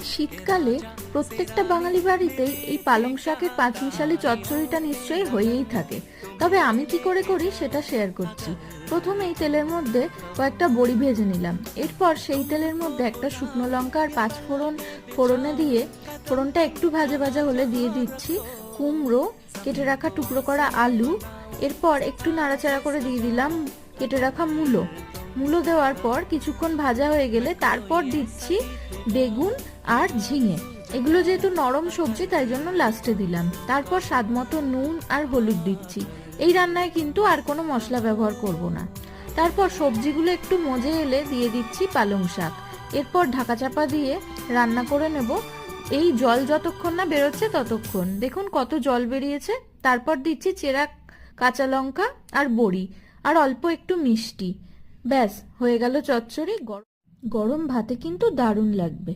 শীতকালে প্রত্যেকটা বাঙালি বাড়িতেই এই পালং শাকের পাঁচমিশালি চচ্চড়িটা নিশ্চয়ই হয়েই থাকে। তবে আমি কি করে করি সেটা শেয়ার করছি। প্রথমেই তেলের মধ্যে কয়েকটা বড়ি ভেজে নিলাম। এরপর সেই তেলের মধ্যে একটা শুকনো লঙ্কা আর পাঁচ ফোড়ন ফোড়নে দিয়ে ফোড়নটা একটু ভাজা ভাজা হলে দিয়ে দিচ্ছি কুমড়ো, কেটে রাখা টুকরো করা আলু। এরপর একটু নাড়াচাড়া করে দিয়ে দিলাম কেটে রাখা মূলো। মূলো দেওয়ার পর কিছুক্ষণ ভাজা হয়ে গেলে তারপর দিচ্ছি বেগুন আর ঝিঙে। এগুলো যেহেতু নরম সবজি তাই জন্য লাস্টে দিলাম। তারপর স্বাদ মতো নুন আর হলুদ দিচ্ছি। এই রান্নায় কিন্তু আর কোনো মশলা ব্যবহার করব না। তারপর সবজিগুলো একটু মজে এলে দিয়ে দিচ্ছি পালং শাক। এরপর ঢাকা চাপা দিয়ে রান্না করে নেব। এই জল যতক্ষণ না বেরোচ্ছে ততক্ষণ। দেখুন কত জল বেরিয়েছে। তারপর দিচ্ছি চেরা কাঁচা লঙ্কা আর বড়ি আর অল্প একটু মিষ্টি। ব্যাস হয়ে গেল চচ্চড়ি। গরম ভাতে কিন্তু দারুণ লাগবে।